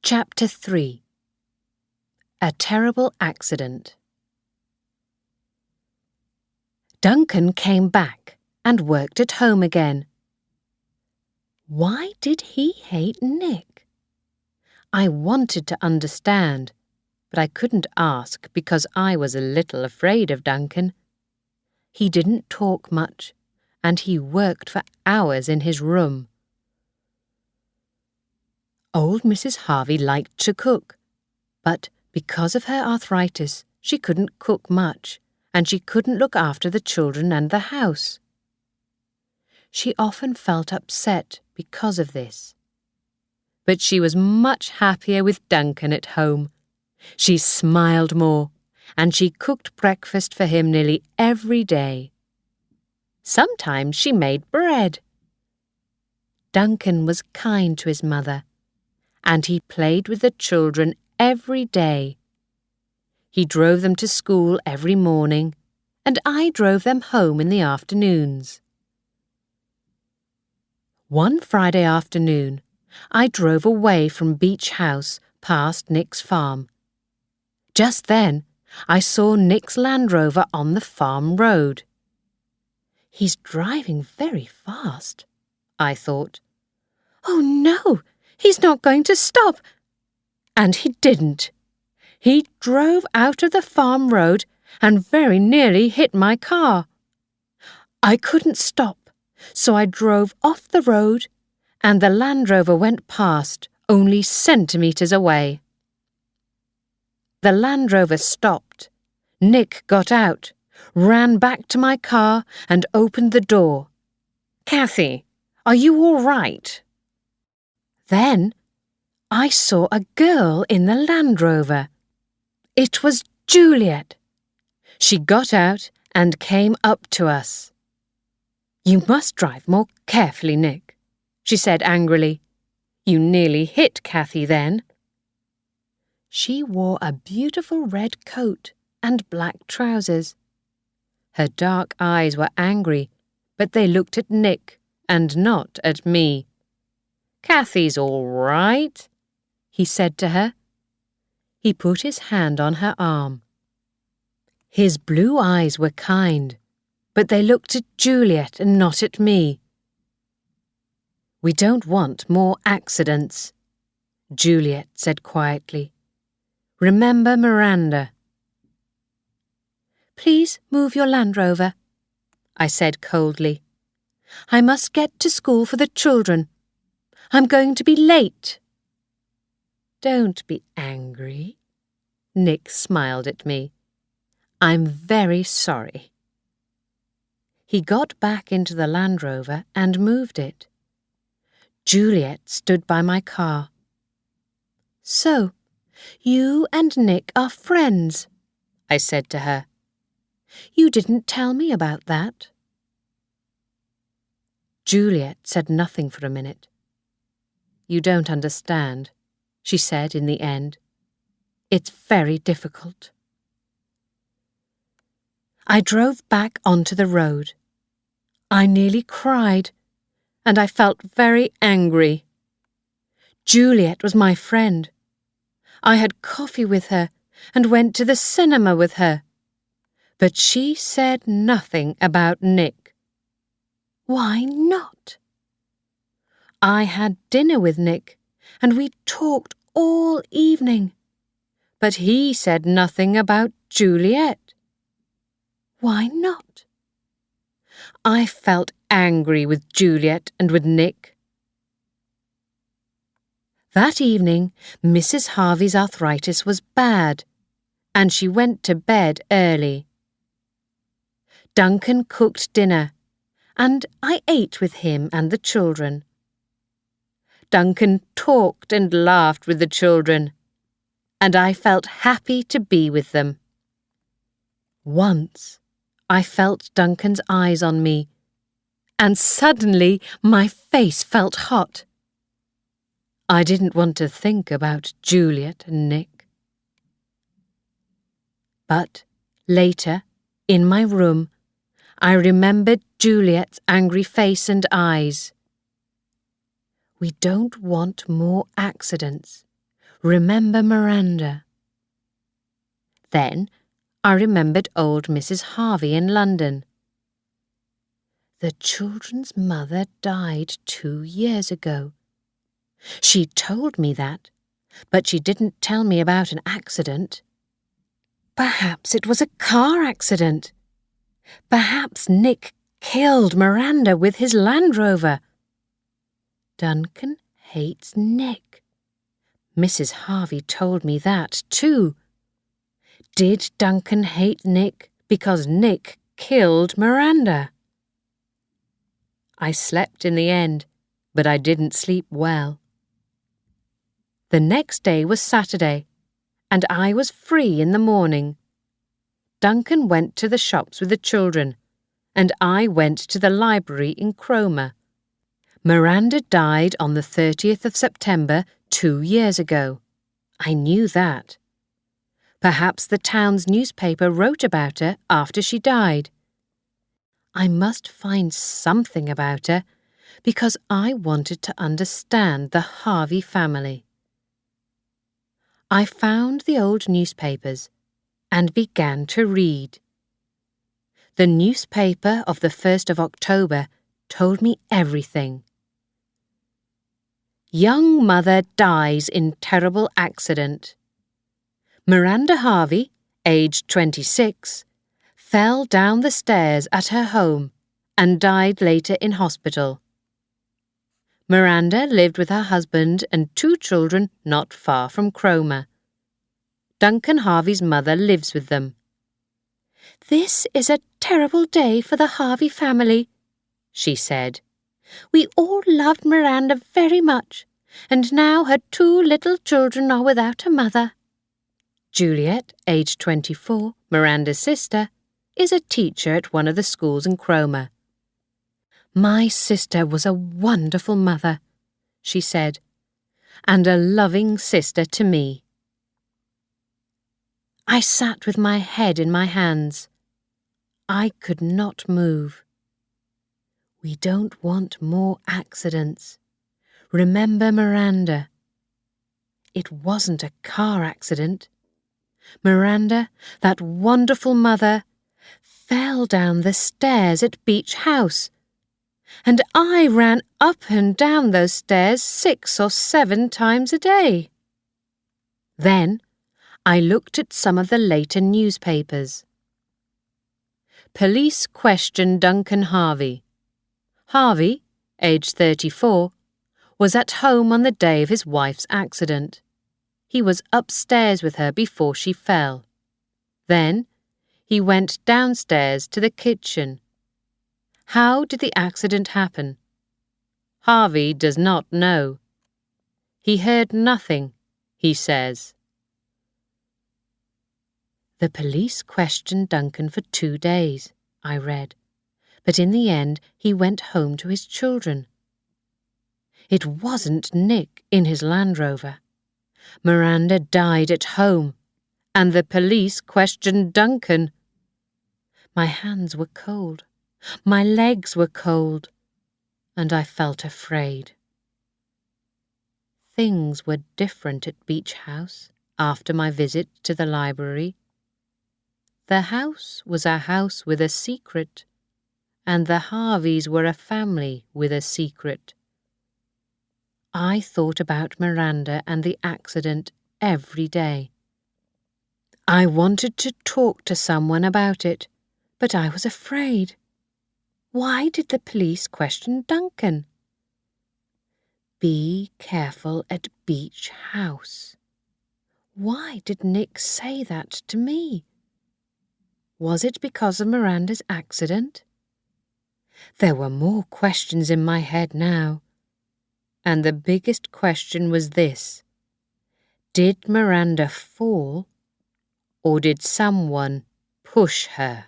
Chapter 3. A Terrible Accident. Duncan came back and worked at home again. Why did he hate Nick? I wanted to understand, but I couldn't ask because I was a little afraid of Duncan. He didn't talk much, and he worked for hours in his room. Old Mrs. Harvey liked to cook, but because of her arthritis, she couldn't cook much, and she couldn't look after the children and the house. She often felt upset because of this. But she was much happier with Duncan at home. She smiled more, and she cooked breakfast for him nearly every day. Sometimes she made bread. Duncan was kind to his mother, and he played with the children every day. He drove them to school every morning, and I drove them home in the afternoons. One Friday afternoon, I drove away from Beach House past Nick's farm. Just then, I saw Nick's Land Rover on the farm road. He's driving very fast, I thought. Oh no! He's not going to stop. And he didn't. He drove out of the farm road and very nearly hit my car. I couldn't stop, so I drove off the road, and the Land Rover went past, only centimetres away. The Land Rover stopped. Nick got out, ran back to my car and opened the door. "Kathy, are you all right?" Then I saw a girl in the Land Rover. It was Juliet. She got out and came up to us. "You must drive more carefully, Nick," she said angrily. "You nearly hit Kathy then." She wore a beautiful red coat and black trousers. Her dark eyes were angry, but they looked at Nick and not at me. "Kathy's all right," he said to her. He put his hand on her arm. His blue eyes were kind, but they looked at Juliet and not at me. "We don't want more accidents," Juliet said quietly. "Remember Miranda." "Please move your Land Rover," I said coldly. "I must get to school for the children. I'm going to be late." "Don't be angry," Nick smiled at me. "I'm very sorry." He got back into the Land Rover and moved it. Juliet stood by my car. "So, you and Nick are friends," I said to her. "You didn't tell me about that." Juliet said nothing for a minute. "You don't understand," she said in the end. "It's very difficult." I drove back onto the road. I nearly cried, and I felt very angry. Juliet was my friend. I had coffee with her and went to the cinema with her. But she said nothing about Nick. Why not? I had dinner with Nick, and we talked all evening. But he said nothing about Juliet. Why not? I felt angry with Juliet and with Nick. That evening, Mrs. Harvey's arthritis was bad, and she went to bed early. Duncan cooked dinner, and I ate with him and the children. Duncan talked and laughed with the children, and I felt happy to be with them. Once, I felt Duncan's eyes on me, and suddenly my face felt hot. I didn't want to think about Juliet and Nick. But later, in my room, I remembered Juliet's angry face and eyes. We don't want more accidents. Remenbermiranda. Then I remembered old Mrs. Harvey in London. The children's mother died 2 years ago. She told me that, but she didn't tell me about an accident. Perhaps it was a car accident. Perhaps Nick killed Miranda with his Land Rover. Duncan hates Nick. Mrs. Harvey told me that too. Did Duncan hate Nick because Nick killed Miranda? I slept in the end, but I didn't sleep well. The next day was Saturday, and I was free in the morning. Duncan went to the shops with the children, and I went to the library in Cromer. Miranda died on the 30th of September 2 years ago. I knew that. Perhaps the town's newspaper wrote about her after she died. I must find something about her because I wanted to understand the Harvey family. I found the old newspapers and began to read. The newspaper of the 1st of October told me everything. Young mother dies in terrible accident. Miranda Harvey, aged 26, fell down the stairs at her home and died later in hospital. Miranda lived with her husband and 2 children not far from Cromer. Duncan Harvey's mother lives with them. "This is a terrible day for the Harvey family," she said. "We all loved Miranda very much, and now her 2 little children are without a mother." Juliet, aged 24, Miranda's sister, is a teacher at one of the schools in Cromer. "My sister was a wonderful mother," she said, "and a loving sister to me." I sat with my head in my hands. I could not move. We don't want more accidents. Remember Miranda. It wasn't a car accident. Miranda, that wonderful mother, fell down the stairs at Beach House, and I ran up and down those stairs 6 or 7 times a day. Then I looked at some of the later newspapers. Police question Duncan Harvey. Harvey, aged 34, was at home on the day of his wife's accident. He was upstairs with her before she fell. Then he went downstairs to the kitchen. How did the accident happen? Harvey does not know. He heard nothing, he says. The police questioned Duncan for 2 days, I read, but in the end he went home to his children. It wasn't Nick in his Land Rover. Miranda died at home, and the police questioned Duncan. My hands were cold, my legs were cold, and I felt afraid. Things were different at Beach House after my visit to the library. The house was a house with a secret, and the Harveys were a family with a secret. I thought about Miranda and the accident every day. I wanted to talk to someone about it, but I was afraid. Why did the police question Duncan? Be careful at Beach House. Why did Nick say that to me? Was it because of Miranda's accident? There were more questions in my head now. And the biggest question was this: did Miranda fall, or did someone push her?